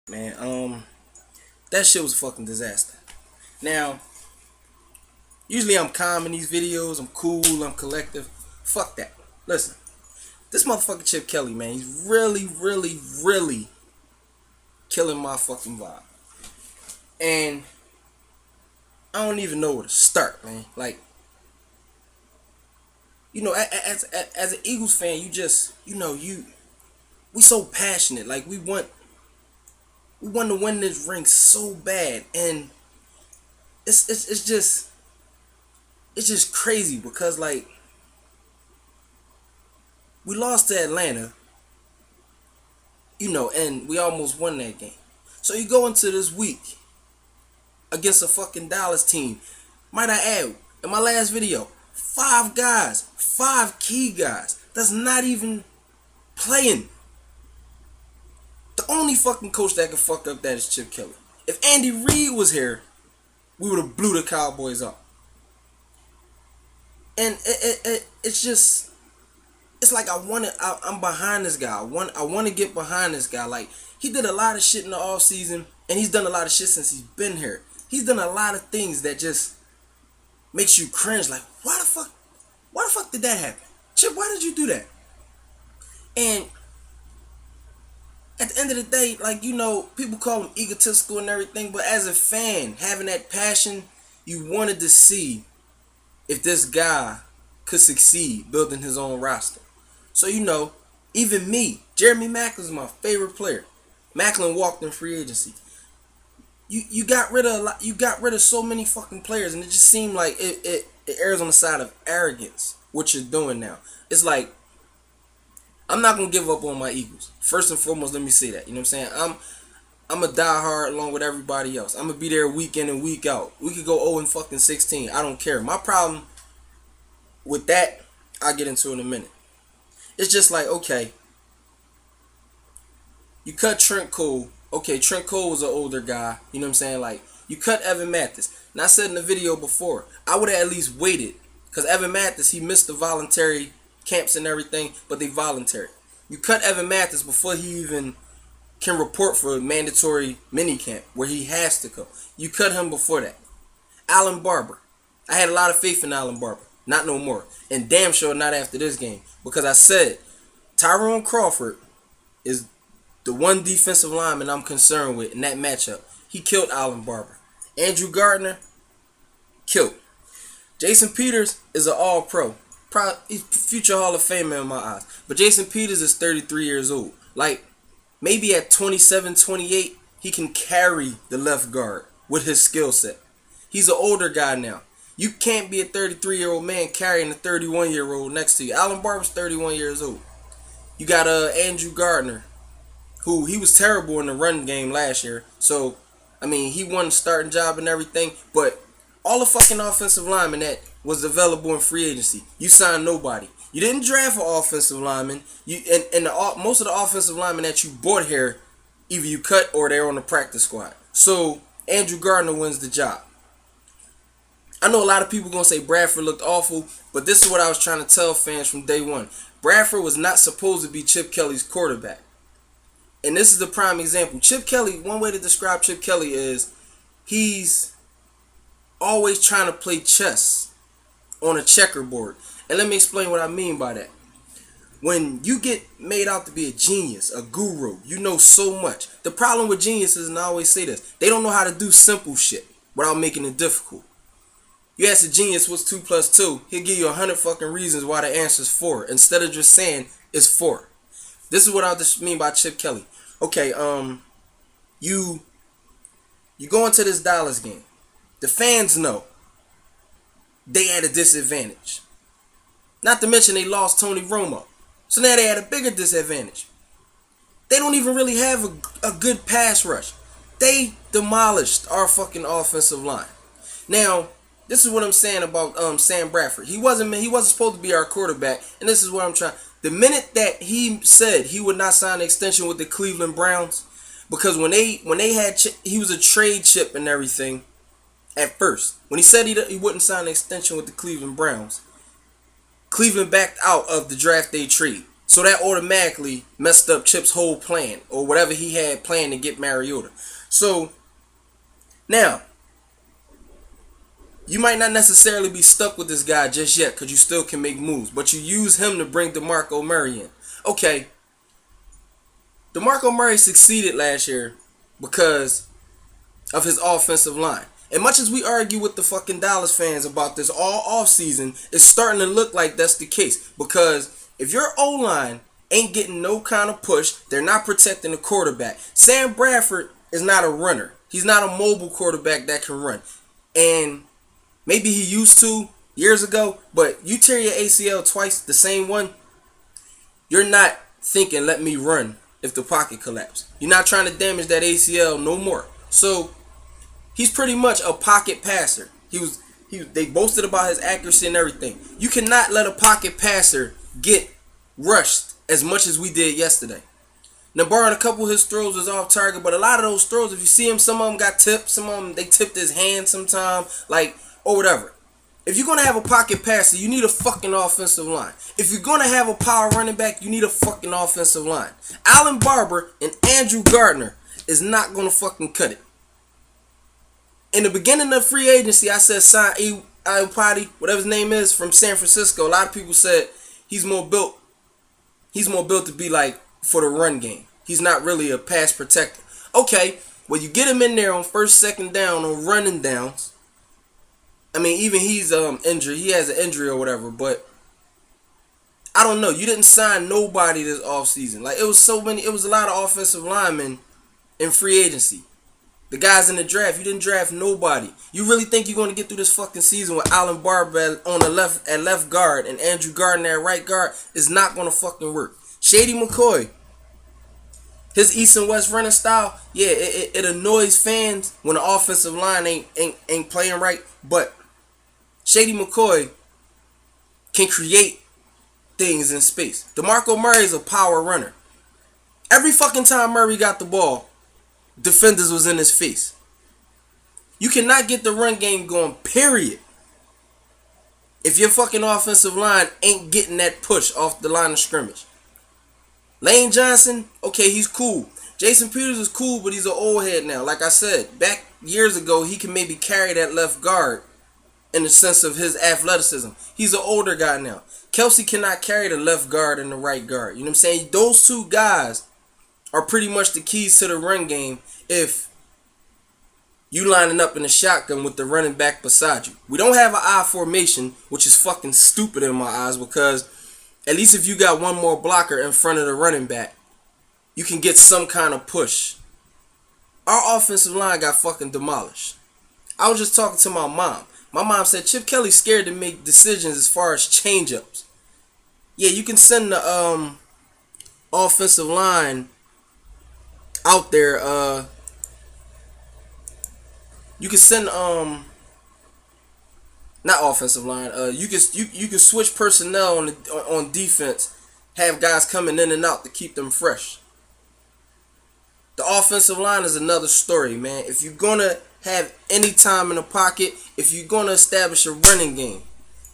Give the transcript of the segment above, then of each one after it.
Man, that shit was a fucking disaster. Now, usually I'm calm in these videos, I'm cool, I'm collective. Fuck that. Listen, this motherfucker Chip Kelly, man, he's really killing my fucking vibe. And I don't even know where to start, man. Like, as an Eagles fan, we so passionate. Like, we want to win this ring so bad, and it's just crazy because like we lost to Atlanta, and we almost won that game. So you go into this week against a fucking Dallas team. Might I add, in my last video, five key guys that's not even playing. The only fucking coach that can fuck up that is Chip Kelly. If Andy Reid was here, we would have blew the Cowboys up. And it's just, it's like I'm behind this guy. I want to get behind this guy. Like, he did a lot of shit in the off season, and he's done a lot of shit since he's been here. He's done a lot of things that just makes you cringe. Like, why the fuck did that happen? Chip, why did you do that? And at the end of the day, like, people call him egotistical and everything, but as a fan, having that passion, you wanted to see if this guy could succeed building his own roster. So, even me, Jeremy Maclin is my favorite player. Maclin walked in free agency. You got rid of so many fucking players, and it just seemed like it errs on the side of arrogance. What you're doing now, it's like, I'm not gonna give up on my Eagles. First and foremost, let me say that. You know what I'm saying? I'm a diehard along with everybody else. I'm gonna be there week in and week out. We could go 0 and fucking 16. I don't care. My problem with that, I'll get into in a minute. It's just like, okay, you cut Trent Cole. Okay, Trent Cole was an older guy. You know what I'm saying? Like, you cut Evan Mathis. And I said in the video before, I would have at least waited. Because Evan Mathis, he missed the voluntary camps and everything, but they voluntary. You cut Evan Mathis before he even can report for a mandatory mini camp where he has to go. You cut him before that. Alan Barber. I had a lot of faith in Alan Barber. Not no more. And damn sure not after this game. Because I said Tyrone Crawford is the one defensive lineman I'm concerned with in that matchup. He killed Alan Barber. Andrew Gardner, killed. Jason Peters is an all-pro. He's future Hall of Famer in my eyes. But Jason Peters is 33 years old. Like, maybe at 27, 28, he can carry the left guard with his skill set. He's an older guy now. You can't be a 33-year-old man carrying a 31-year-old next to you. Alan Barber's 31 years old. You got Andrew Gardner, who he was terrible in the run game last year. So, I mean, he won the starting job and everything. But all the fucking offensive linemen that was available in free agency, you signed nobody. You didn't draft an offensive lineman. Most of the offensive linemen that you bought here, either you cut or they're on the practice squad. So Andrew Gardner wins the job. I know a lot of people gonna say Bradford looked awful, but this is what I was trying to tell fans from day one. Bradford was not supposed to be Chip Kelly's quarterback. And this is the prime example. Chip Kelly, one way to describe Chip Kelly is he's always trying to play chess on a checkerboard. And let me explain what I mean by that. When you get made out to be a genius, a guru, you know so much. The problem with geniuses, and I always say this, they don't know how to do simple shit without making it difficult. You ask a genius what's 2 plus 2, he'll give you 100 fucking reasons why the answer is 4, instead of just saying it's 4. This is what I just mean by Chip Kelly. Okay, you go into this Dallas game. The fans know they had a disadvantage. Not to mention they lost Tony Romo. So now they had a bigger disadvantage. They don't even really have a good pass rush. They demolished our fucking offensive line. Now, this is what I'm saying about Sam Bradford. He wasn't supposed to be our quarterback, and this is what I'm trying. The minute that he said he would not sign an extension with the Cleveland Browns, because when they had he was a trade chip and everything at first. When he said he wouldn't sign an extension with the Cleveland Browns, Cleveland backed out of the draft day trade. So that automatically messed up Chip's whole plan, or whatever he had planned to get Mariota. So now, you might not necessarily be stuck with this guy just yet, because you still can make moves. But you use him to bring DeMarco Murray in. Okay, DeMarco Murray succeeded last year because of his offensive line. And much as we argue with the fucking Dallas fans about this all offseason, it's starting to look like that's the case. Because if your O-line ain't getting no kind of push, they're not protecting the quarterback. Sam Bradford is not a runner. He's not a mobile quarterback that can run. And maybe he used to years ago, but you tear your ACL twice, the same one, you're not thinking, let me run if the pocket collapses. You're not trying to damage that ACL no more. So he's pretty much a pocket passer. They boasted about his accuracy and everything. You cannot let a pocket passer get rushed as much as we did yesterday. Now, barring a couple of his throws was off target, but a lot of those throws, if you see him, some of them got tipped, some of them they tipped his hand sometime, like, or whatever. If you're going to have a pocket passer, you need a fucking offensive line. If you're going to have a power running back, you need a fucking offensive line. Allen Barber and Andrew Gardner is not going to fucking cut it. In the beginning of free agency, I said sign outta, whatever his name is, from San Francisco. A lot of people said he's more built to be like for the run game. He's not really a pass protector. Okay, well, you get him in there on first, second down, on running downs. I mean, even he's injured. He has an injury or whatever, but I don't know. You didn't sign nobody this offseason. Like, it was a lot of offensive linemen in free agency. The guys in the draft, you didn't draft nobody. You really think you're going to get through this fucking season with Allen Barber on the left guard and Andrew Gardner at right guard? It's not going to fucking work. Shady McCoy, his East and West running style, yeah, it annoys fans when the offensive line ain't playing right. But Shady McCoy can create things in space. DeMarco Murray is a power runner. Every fucking time Murray got the ball, defenders was in his face. You cannot get the run game going, period, if your fucking offensive line ain't getting that push off the line of scrimmage. Lane Johnson, okay, he's cool. Jason Peters is cool, but he's an old head now. Like I said, back years ago, he can maybe carry that left guard in the sense of his athleticism. He's an older guy now. Kelsey cannot carry the left guard and the right guard. You know what I'm saying? Those two guys are pretty much the keys to the run game if you lining up in a shotgun with the running back beside you. We don't have an I formation, which is fucking stupid in my eyes, because at least if you got one more blocker in front of the running back, you can get some kind of push. Our offensive line got fucking demolished. I was just talking to my mom. My mom said Chip Kelly's scared to make decisions as far as change-ups. Yeah, you can send the offensive line out there. You can send not offensive line. You can switch personnel on defense. Have guys coming in and out to keep them fresh. The offensive line is another story, man. If you're gonna have any time in the pocket, if you're gonna establish a running game,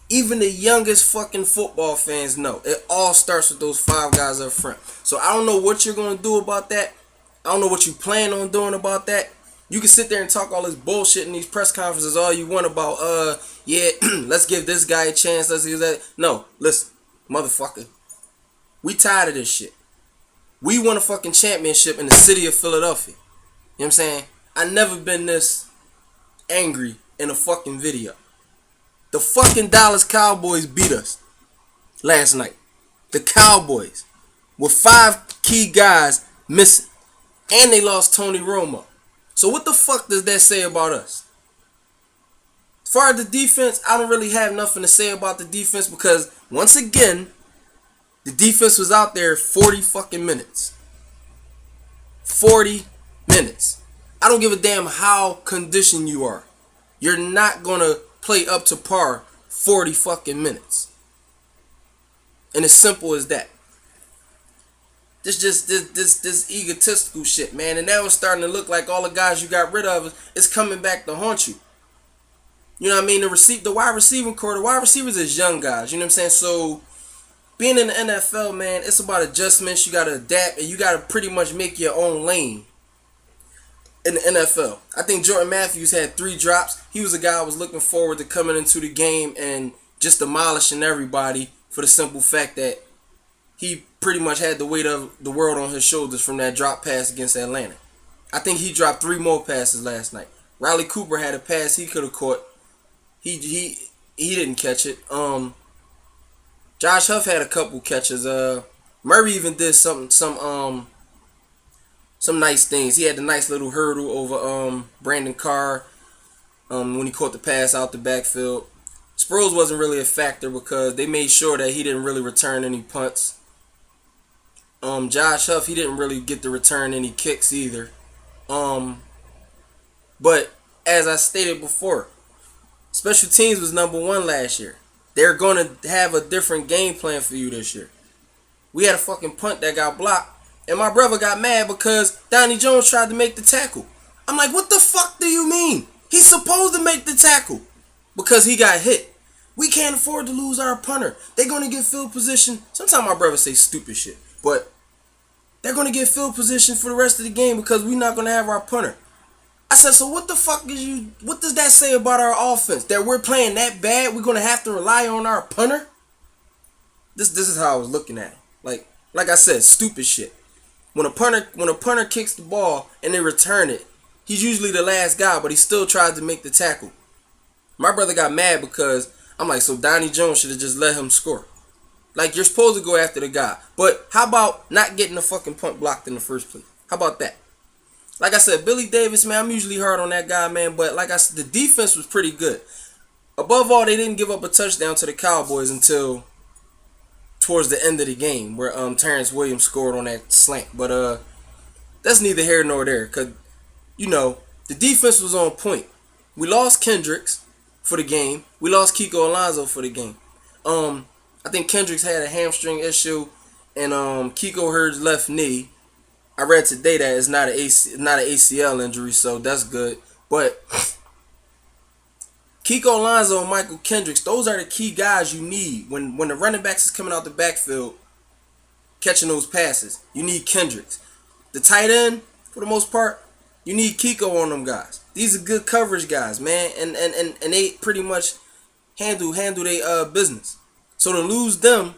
even the youngest fucking football fans know it all starts with those 5 guys up front. So I don't know what you're gonna do about that. I don't know what you plan on doing about that. You can sit there and talk all this bullshit in these press conferences all you want about, yeah, let's give this guy a chance, let's give that. No, listen, motherfucker. We tired of this shit. We won a fucking championship in the city of Philadelphia. You know what I'm saying? I never been this angry in a fucking video. The fucking Dallas Cowboys beat us last night. The Cowboys, with 5 key guys missing. And they lost Tony Romo. So what the fuck does that say about us? As far as the defense, I don't really have nothing to say about the defense, because once again, the defense was out there 40 fucking minutes. 40 minutes. I don't give a damn how conditioned you are. You're not going to play up to par 40 fucking minutes. And as simple as that. This egotistical shit, man. And now it's starting to look like all the guys you got rid of is coming back to haunt you. You know what I mean? The wide receiving core, the wide receivers is young guys. You know what I'm saying? So being in the NFL, man, it's about adjustments. You got to adapt, and you got to pretty much make your own lane in the NFL. I think Jordan Matthews had 3 drops. He was a guy I was looking forward to coming into the game and just demolishing everybody for the simple fact that he pretty much had the weight of the world on his shoulders from that drop pass against Atlanta. I think he dropped 3 more passes last night. Riley Cooper had a pass he could have caught. He didn't catch it. Josh Huff had a couple catches. Murray even did some nice things. He had the nice little hurdle over Brandon Carr when he caught the pass out the backfield. Sproles wasn't really a factor because they made sure that he didn't really return any punts. Josh Huff, he didn't really get to return any kicks either. But as I stated before, special teams was #1 last year. They're going to have a different game plan for you this year. We had a fucking punt that got blocked, and my brother got mad because Donnie Jones tried to make the tackle. I'm like, what the fuck do you mean? He's supposed to make the tackle because he got hit. We can't afford to lose our punter. They're going to get field position. Sometimes my brother say stupid shit, but they're going to get field position for the rest of the game because we're not going to have our punter. I said, so what the fuck what does that say about our offense? That we're playing that bad, we're going to have to rely on our punter? This is how I was looking at it. Like I said, stupid shit. When a punter kicks the ball and they return it, he's usually the last guy, but he still tried to make the tackle. My brother got mad because I'm like, so Donnie Jones should have just let him score. Like, you're supposed to go after the guy. But how about not getting the fucking punt blocked in the first place? How about that? Like I said, Billy Davis, man, I'm usually hard on that guy, man. But like I said, the defense was pretty good. Above all, they didn't give up a touchdown to the Cowboys until towards the end of the game where Terrence Williams scored on that slant. But that's neither here nor there because, you know, the defense was on point. We lost Kendricks for the game. We lost Kiko Alonso for the game. I think Kendricks had a hamstring issue and Kiko hurt his left knee. I read today that it's not an ACL injury, so that's good. But Kiko Alonso and Michael Kendricks, those are the key guys you need when the running backs is coming out the backfield, catching those passes. You need Kendricks. The tight end, for the most part, you need Kiko on them guys. These are good coverage guys, man, and they pretty much handle their business. So to lose them,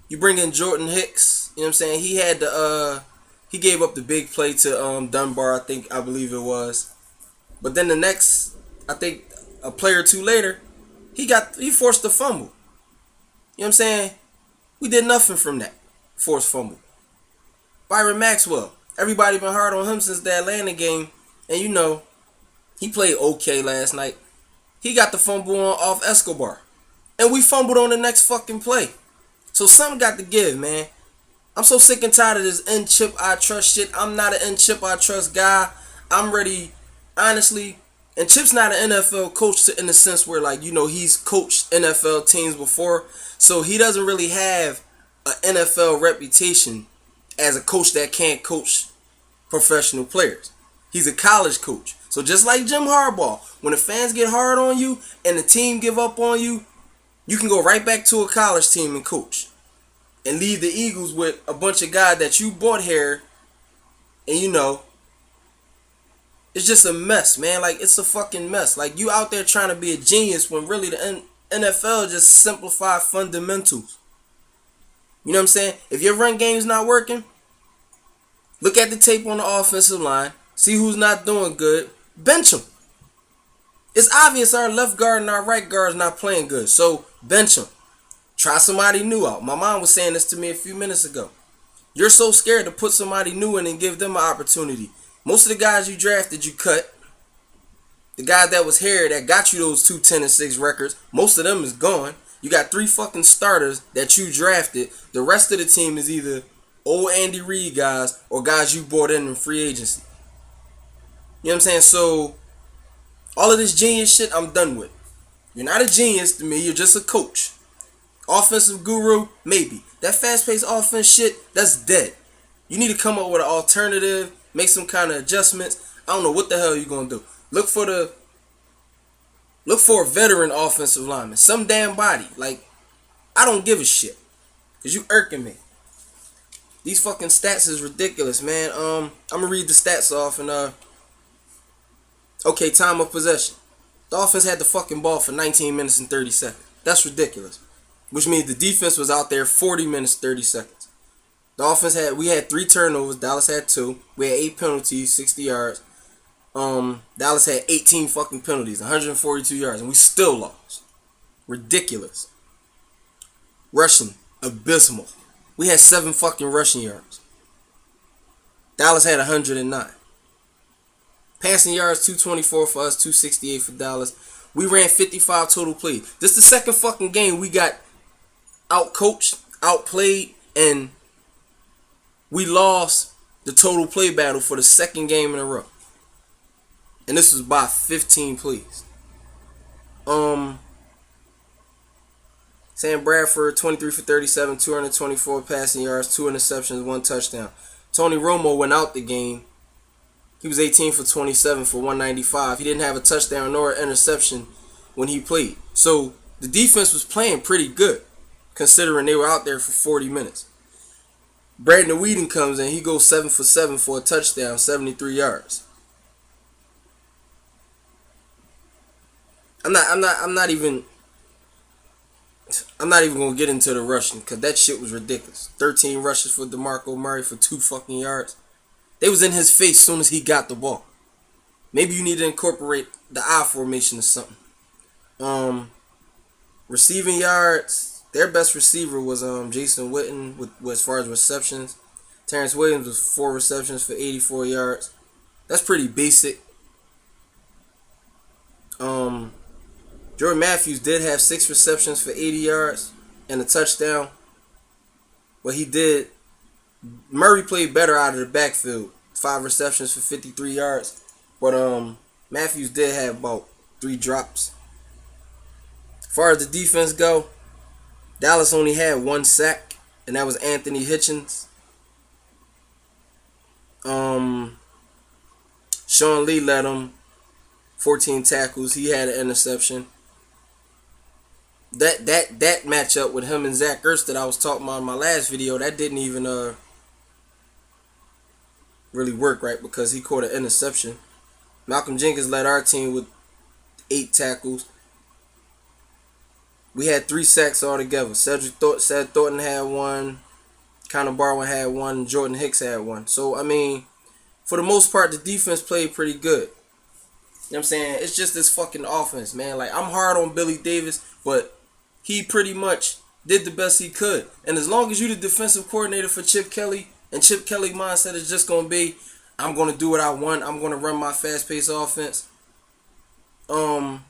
you bring in Jordan Hicks. You know what I'm saying? He had he gave up the big play to Dunbar, I believe it was. But then the next, I think a play or two later, he forced a fumble. You know what I'm saying? We did nothing from that forced fumble. Byron Maxwell, everybody been hard on him since the Atlanta game, and you know, he played okay last night. He got the fumble off Escobar, and we fumbled on the next fucking play. So something got to give, man. I'm so sick and tired of this in-chip I trust shit. I'm not an in-chip I trust guy. I'm ready, honestly. And Chip's not an NFL coach in the sense where, like, you know, he's coached NFL teams before. So he doesn't really have an NFL reputation as a coach that can't coach professional players. He's a college coach. So just like Jim Harbaugh, when the fans get hard on you and the team give up on you, you can go right back to a college team and coach. And leave the Eagles with a bunch of guys that you bought here. And you know, it's just a mess, man. Like, it's a fucking mess. Like, you out there trying to be a genius when really the NFL just simplify fundamentals. You know what I'm saying? If your run game's not working, look at the tape on the offensive line. See who's not doing good. Bench them. It's obvious our left guard and our right guard is not playing good. So, bench them. Try somebody new out. My mom was saying this to me a few minutes ago. You're so scared to put somebody new in and give them an opportunity. Most of the guys you drafted, you cut. The guy that was here that got you those 2-10-6 records, most of them is gone. You got 3 fucking starters that you drafted. The rest of the team is either old Andy Reid guys or guys you brought in free agency. You know what I'm saying? So, all of this genius shit, I'm done with. You're not a genius to me. You're just a coach. Offensive guru, maybe. That fast-paced offense shit, that's dead. You need to come up with an alternative, make some kind of adjustments. I don't know what the hell you're going to do. Look for a veteran offensive lineman. Some damn body. Like, I don't give a shit. Cause you irking me. These fucking stats is ridiculous, man. I'm gonna read the stats off and okay, time of possession. The offense had the fucking ball for 19 minutes and 30 seconds. That's ridiculous. Which means the defense was out there 40 minutes, 30 seconds. We had 3 turnovers. Dallas had 2. We had 8 penalties, 60 yards. Dallas had 18 fucking penalties, 142 yards, and we still lost. Ridiculous. Rushing, abysmal. We had 7 fucking rushing yards. Dallas had 109. Passing yards, 224 for us, 268 for Dallas. We ran 55 total plays. This is the second fucking game we got out-coached, outplayed, and we lost the total play battle for the second game in a row. And this was by 15 plays. Sam Bradford, 23 for 37, 224 passing yards, 2 interceptions, 1 touchdown. Tony Romo went out the game. He was 18 for 27 for 195. He didn't have a touchdown nor an interception when he played. So the defense was playing pretty good, considering they were out there for 40 minutes. Brandon Whedon comes in. He goes 7 for 7 for a touchdown, 73 yards. I'm not even gonna get into the rushing because that shit was ridiculous. 13 rushes for DeMarco Murray for 2 fucking yards. They was in his face as soon as he got the ball. Maybe you need to incorporate the I formation or something. Receiving yards, their best receiver was Jason Witten with as far as receptions. Terrence Williams was 4 receptions for 84 yards. That's pretty basic. Jordan Matthews did have 6 receptions for 80 yards and a touchdown. But Murray played better out of the backfield. 5 receptions for 53 yards. But Matthews did have about 3 drops. As far as the defense go, Dallas only had 1 sack, and that was Anthony Hitchens. Sean Lee led him 14 tackles. He had an interception. That matchup with him and Zach Ertz that I was talking about in my last video, that didn't even really work, right? Because he caught an interception. Malcolm Jenkins led our team with 8 tackles. We had 3 sacks altogether. Cedric Thornton had 1. Connor Barwin had 1. Jordan Hicks had 1. So, I mean, for the most part, the defense played pretty good. You know what I'm saying? It's just this fucking offense, man. Like, I'm hard on Billy Davis, but he pretty much did the best he could. And as long as you're the defensive coordinator for Chip Kelly, and Chip Kelly's mindset is just going to be, I'm going to do what I want. I'm going to run my fast-paced offense. And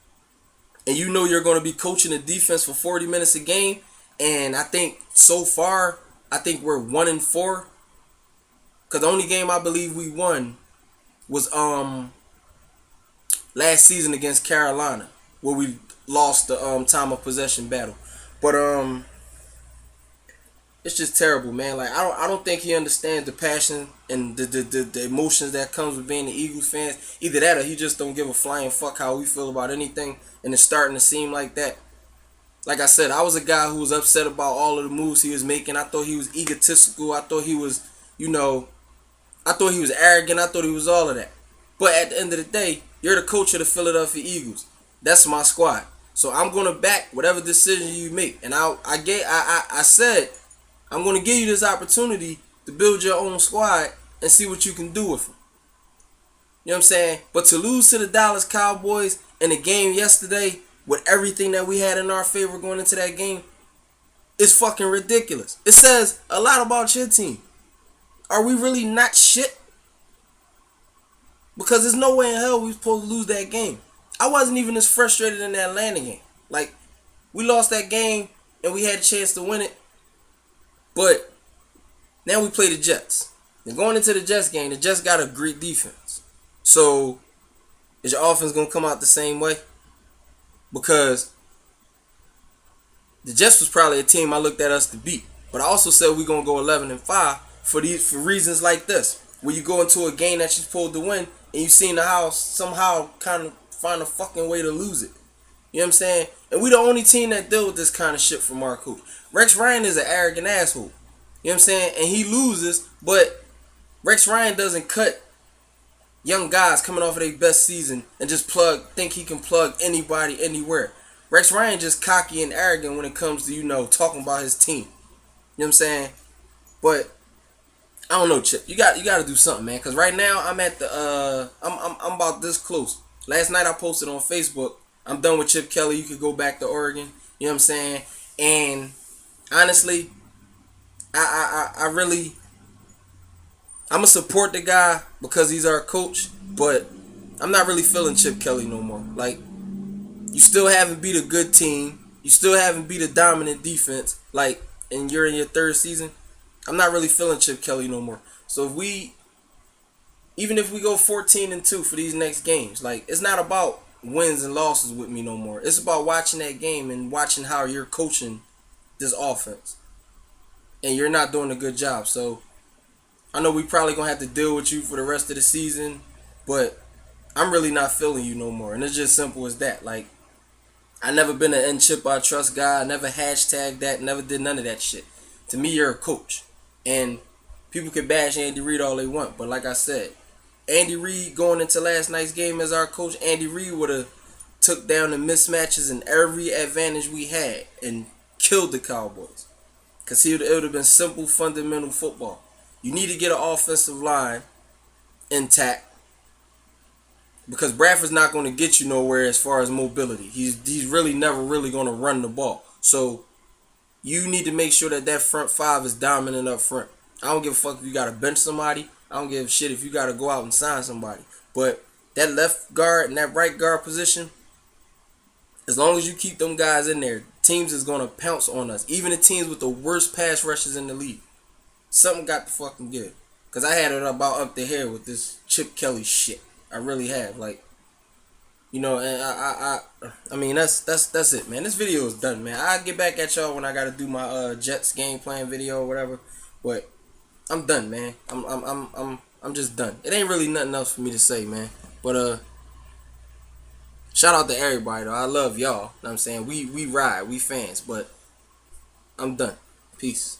you know you're going to be coaching the defense for 40 minutes a game. And I think so far, we're 1-4. Because the only game I believe we won was last season against Carolina, where we lost the time of possession battle. But it's just terrible, man. Like I don't think he understands the passion and the emotions that comes with being the Eagles fans. Either that or he just don't give a flying fuck how we feel about anything, and it's starting to seem like that. Like I said, I was a guy who was upset about all of the moves he was making. I thought he was egotistical. I thought he was, I thought he was arrogant. I thought he was all of that. But at the end of the day, you're the coach of the Philadelphia Eagles. That's my squad. So I'm gonna back whatever decision you make. And I said I'm gonna give you this opportunity to build your own squad and see what you can do with them. You know what I'm saying? But to lose to the Dallas Cowboys in the game yesterday with everything that we had in our favor going into that game is fucking ridiculous. It says a lot about your team. Are we really not shit? Because there's no way in hell we supposed to lose that game. I wasn't even as frustrated in that Atlanta game. Like, we lost that game and we had a chance to win it. But now we play the Jets. And going into the Jets game, the Jets got a great defense. So, is your offense going to come out the same way? Because the Jets was probably a team I looked at us to beat. But I also said we're going to go 11-5 for reasons like this. Where you go into a game that you're supposed to win and you seem to somehow kind of find a fucking way to lose it. You You know what I'm saying? And we the only team that deal with this kind of shit from our coach. Rex Ryan is an arrogant asshole. You know what I'm saying? And he loses, but Rex Ryan doesn't cut young guys coming off of their best season and just think he can plug anybody anywhere. Rex Ryan just cocky and arrogant when it comes to, talking about his team. You know what I'm saying? But I don't know, Chip. You got to do something, man. Cause right now I'm at the I'm about this close. Last night I posted on Facebook, I'm done with Chip Kelly. You could go back to Oregon. You know what I'm saying? And honestly, I really I'm gonna support the guy because he's our coach, but I'm not really feeling Chip Kelly no more. Like, you still haven't beat a good team. You still haven't beat a dominant defense. Like, and you're in your third season. I'm not really feeling Chip Kelly no more. So even if we go 14-2 for these next games, like, it's not about wins and losses with me no more. It's about watching that game and watching how you're coaching this offense, and you're not doing a good job. So I know we probably gonna have to deal with you for the rest of the season, but I'm really not feeling you no more. And it's just simple as that. Like, I never been an end Chip I trust guy. I never hashtagged that. Never did none of that shit. To me, you're a coach. And people can bash Andy Reid all they want. But like I said, Andy Reid going into last night's game as our coach, Andy Reid would have took down the mismatches and every advantage we had and killed the Cowboys. Because it would have been simple, fundamental football. You need to get an offensive line intact, because Bradford's not going to get you nowhere as far as mobility. He's really never really going to run the ball. So you need to make sure that front five is dominant up front. I don't give a fuck if you got to bench somebody. I don't give a shit if you got to go out and sign somebody. But that left guard and that right guard position, as long as you keep them guys in there, teams is going to pounce on us. Even the teams with the worst pass rushes in the league. Something got to fucking give. Because I had it about up the hair with this Chip Kelly shit. I really have. Like, and I mean, that's it, man. This video is done, man. I'll get back at y'all when I gotta do my Jets game plan video or whatever. But I'm done, man. I'm just done. It ain't really nothing else for me to say, man. But shout out to everybody though. I love y'all. Know what I'm saying? We ride, we fans, but I'm done. Peace.